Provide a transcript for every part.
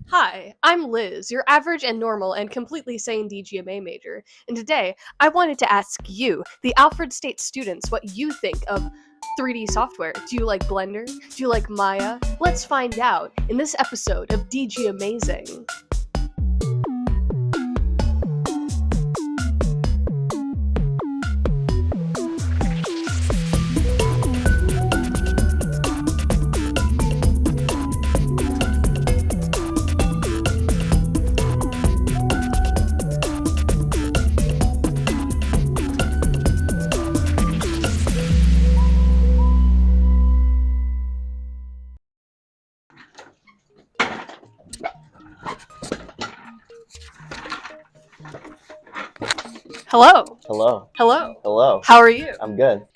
Hi, I'm Liz, your average and normal and completely sane DGMA major, and today I wanted to ask you, the Alfred State students, what you think of 3D software. Do you like Blender? Do you like Maya? Let's find out in this episode of DGMAzing. Hello. Hello. Hello. Hello. How are you? I'm good.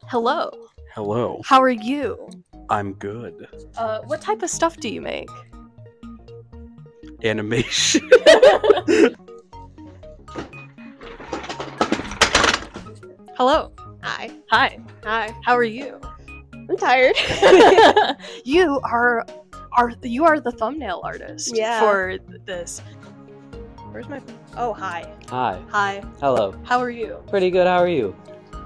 Hello. Hello. How are you? I'm good. What type of stuff do you make? Animation. Hello. Hi. Hi. Hi. How are you? I'm tired. You are the thumbnail artist Yeah. for this. Where's my? Oh, hi. Hi. Hi. Hello. How are you? Pretty good. How are you?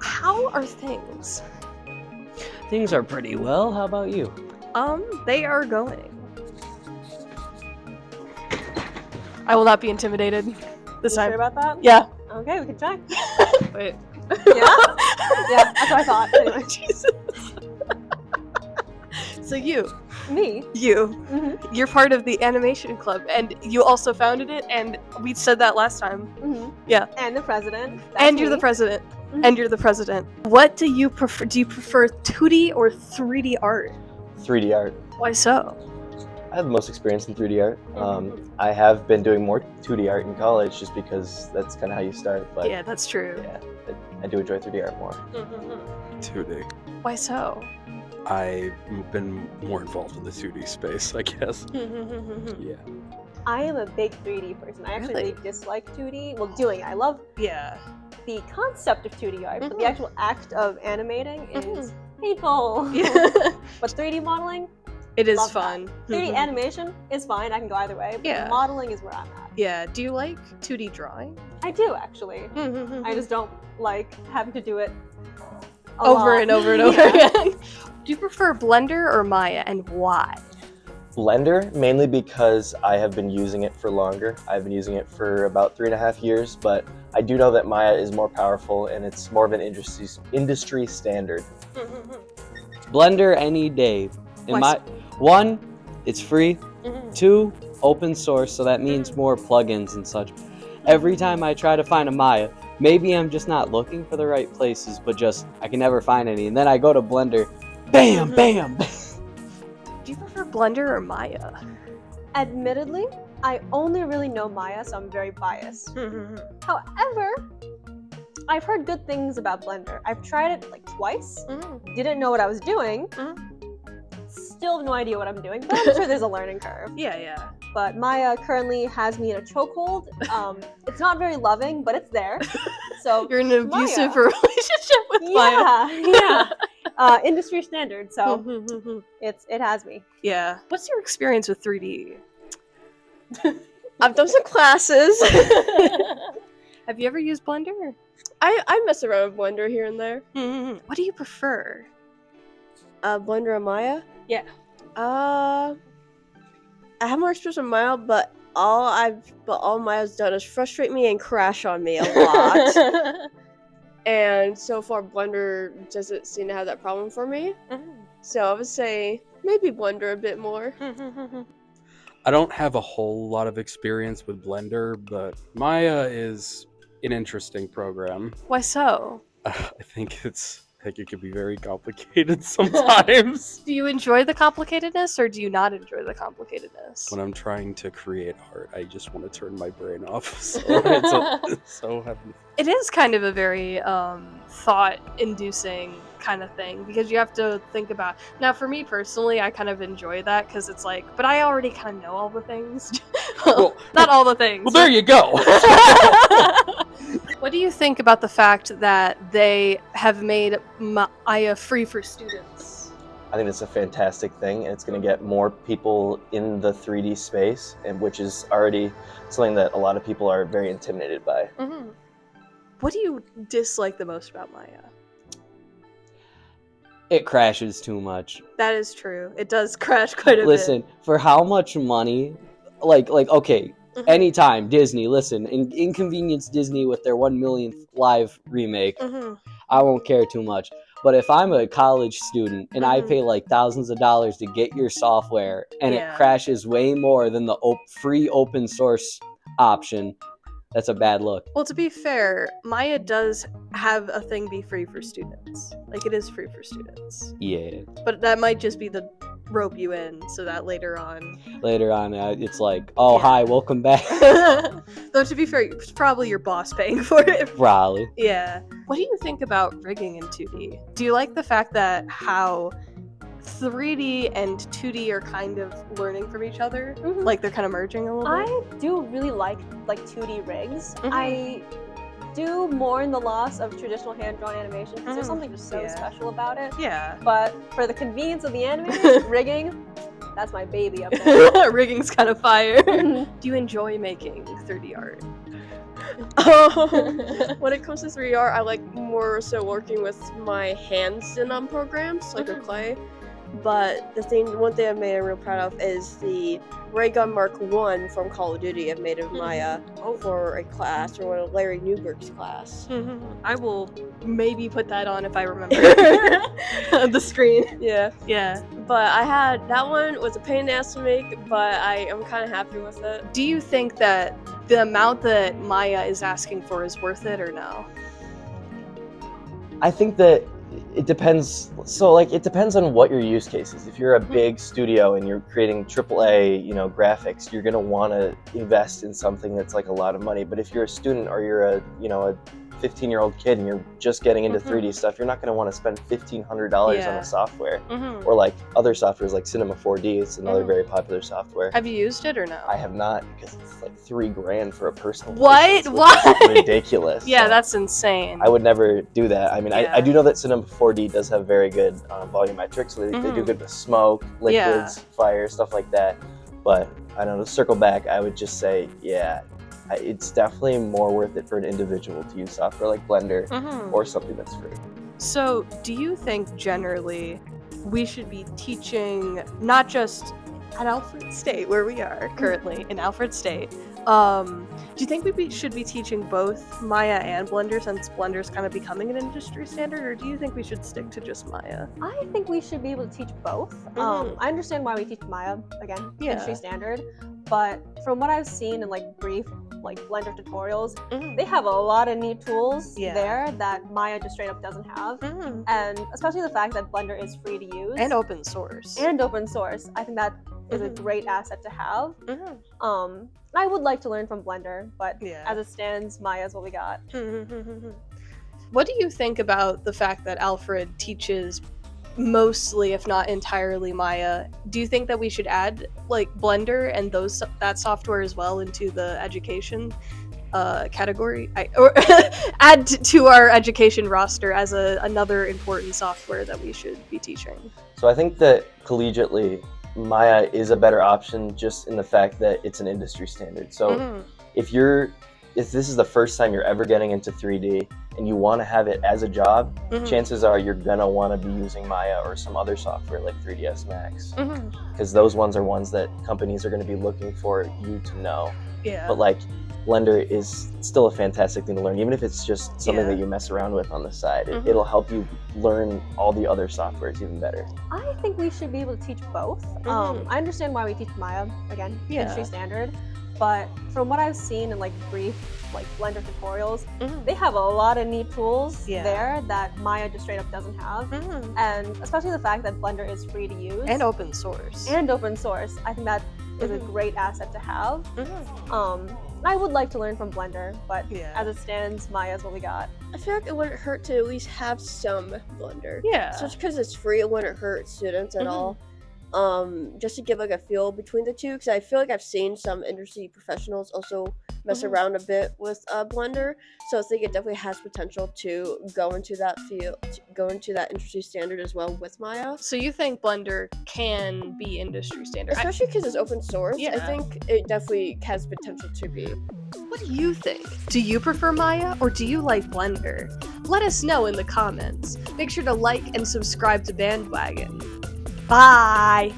How are things? Things are pretty well. How about you? They are going. I will not be intimidated this You time. sure about that? Yeah. Okay, we can check. Wait. Yeah? Yeah, that's what I thought. Anyway. Jesus. So you, Mm-hmm. you're part of the animation club, and you also founded it, and we said that last time. Mm-hmm. Yeah. And the president. That's And you're me. the president. Mhm. And you're the president. What do you prefer? Do you prefer 2D or 3D art? 3D art. Why so? I have the most experience in 3D art. Mhm. I have been doing more 2D art in college just because that's kind of how you start. But Yeah, that's true. yeah, I do enjoy 3D art more. 2D. Why so? I've been more involved in the 2D space, I guess. Yeah. I am a big 3D person. I actually Really? really dislike 2D. Well, doing it. I love Yeah. the concept of 2D art, but the Mhm. actual act of animating Mhm. is painful. Yeah. But 3D modeling, It is Love that. fun. 3D Mhm. animation is fine. I can go either way. But Yeah. modeling is where I'm at. Yeah. Do you like 2D drawing? I do actually. I just don't like having to do it a over lot. and over and over Yeah. again. Do you prefer Blender or Maya, and why? Blender, mainly because I have been using it for longer. I've been using it for about 3.5 years, but I do know that Maya is more powerful and it's more of an industry standard. Blender any day. Why In my one, it's free. Mhm. 2, open source, so that means more plugins and such. Every time I try to find a Maya, maybe I'm just not looking for the right places, but just I can never find any. And then I go to Blender, bam, bam. Do you prefer Blender or Maya? Admittedly, I only really know Maya, so I'm very biased. However, I've heard good things about Blender. I've tried it like twice, didn't know what I was doing, still have no idea what I'm doing, but I'm sure there's a learning curve. Yeah. But Maya currently has me in a chokehold. It's not very loving, but it's there. So You're in an abusive Maya. relationship with Maya. yeah. Industry standard, so it has me. Yeah. What's your experience with 3D? I've done some classes. Have you ever used Blender? I mess around with Blender here and there. What do you prefer? Blender and Maya? Yeah. I have more experience with Maya, but all Maya's done is frustrate me and crash on me a lot. And so far, Blender doesn't seem to have that problem for me. So I would say maybe Blender a bit more. I don't have a whole lot of experience with Blender, but Maya is an interesting program. Why so? I think it could be very complicated sometimes. Do you enjoy the complicatedness, or do you not enjoy the complicatedness? When I'm trying to create art, I just want to turn my brain off. So it's so heavy. It is kind of a very thought-inducing kind of thing, because you have to think about. Now, for me personally, I kind of enjoy that because it's like, but I already kind of know all the things. Well, Not all the things. Well, there you go. What do you think about the fact that they have made Maya free for students? I think it's a fantastic thing, and it's going to get more people in the 3D space, and which is already something that a lot of people are very intimidated by. Mm-hmm. What do you dislike the most about Maya? It crashes too much. That is true. It does crash quite a Listen, for how much money, okay, bit. anytime Disney, inconvenience Disney with their 1 millionth live remake, Mm-hmm. I won't care too much. But if I'm a college student and I pay like thousands of dollars to get your software and it crashes way more than the free open source option, that's a bad look. Well, to be fair, Maya does have a thing be free for students. Like, it is free for students. Yeah. But that might just be the rope you in so that later on... It's like, oh, Yeah. hi, welcome back. Though, to be fair, it's probably your boss paying for it. Probably. Yeah. What do you think about rigging in 2D? Do you like the fact that how 3D and 2D are kind of learning from each other? Mhm. Like, they're kind of merging a little bit? I do really like 2D rigs. Mhm. I do mourn the loss of traditional hand-drawn animation because there's Mhm. something just so Yeah. special about it. Yeah. But for the convenience of the animators, rigging, that's my baby up there. Rigging's kind of fire. Mhm. Do you enjoy making 3D art? When it comes to 3D art, I like more so working with my hands in programs, like with clay. But one thing I've made I'm real proud of is the Ray Gun Mark 1 from Call of Duty I've made of Maya for a class, or one of Larry Newberg's class. I will maybe put that on if I remember the screen. Yeah. Yeah. But that one was a pain in the ass to make, but I'm kind of happy with it. Do you think that the amount that Maya is asking for is worth it or no? I think that it depends. So, like, it depends on what your use case is. If you're a big studio and you're creating AAA, graphics, you're gonna want to invest in something that's like a lot of money. But if you're a student or you're a 15-year-old kid and you're just getting into 3D stuff, you're not going to want to spend $1,500 on a software. Or like other softwares like Cinema 4D. It's another very popular software. Have you used it or no? I have not, because it's like $3,000 for a personal What? license, which What? is ridiculous. Yeah, So that's insane. I would never do that. I mean, Yeah. I do know that Cinema 4D does have very good volumetrics, so they do good with smoke, liquids, fire, stuff like that. But I don't know, to circle back, I would just say, yeah, it's definitely more worth it for an individual to use software like Blender or something that's free. So, do you think generally we should be teaching, not just at Alfred State, where we are currently in Alfred State, do you think we should be teaching both Maya and Blender, since Blender's kind of becoming an industry standard, or do you think we should stick to just Maya? I think we should be able to teach both. I understand why we teach Maya, again, industry standard, but from what I've seen in brief Blender tutorials, they have a lot of neat tools there that Maya just straight up doesn't have. And especially the fact that Blender is free to use. And open source. I think that is a great asset to have. I would like to learn from Blender, but as it stands, Maya is what we got. What do you think about the fact that Alfred teaches mostly, if not entirely, Maya? Do you think that we should add Blender and that software as well into the education category, or add to our education roster as another important software that we should be teaching? So I think that collegiately, Maya is a better option, just in the fact that it's an industry standard. So if this is the first time you're ever getting into 3D and you want to have it as a job, chances are you're gonna want to be using Maya or some other software like 3ds Max, because those ones are ones that companies are going to be looking for you to know. But Blender is still a fantastic thing to learn, even if it's just something that you mess around with on the side. It'll help you learn all the other softwares even better. I think we should be able to teach both. I understand why we teach Maya, again, industry standard, but from what I've seen in brief Blender tutorials, they have a lot of neat tools there that Maya just straight up doesn't have. And especially the fact that Blender is free to use. And open source. I think that is a great asset to have. I would like to learn from Blender, but as it stands, Maya is what we got. I feel like it wouldn't hurt to at least have some Blender. Yeah. Just because it's free, it wouldn't hurt students at all. just to give like a feel between the two, because I feel like I've seen some industry professionals also mess around a bit with Blender, so I think it definitely has potential to go into that field, go into that industry standard as well with Maya. So you think Blender can be industry standard? Especially because it's open source, I Yeah. think it definitely has potential to be. What do you think? Do you prefer Maya or do you like Blender? Let us know in the comments. Make sure to like and subscribe to Bandwagon. Bye!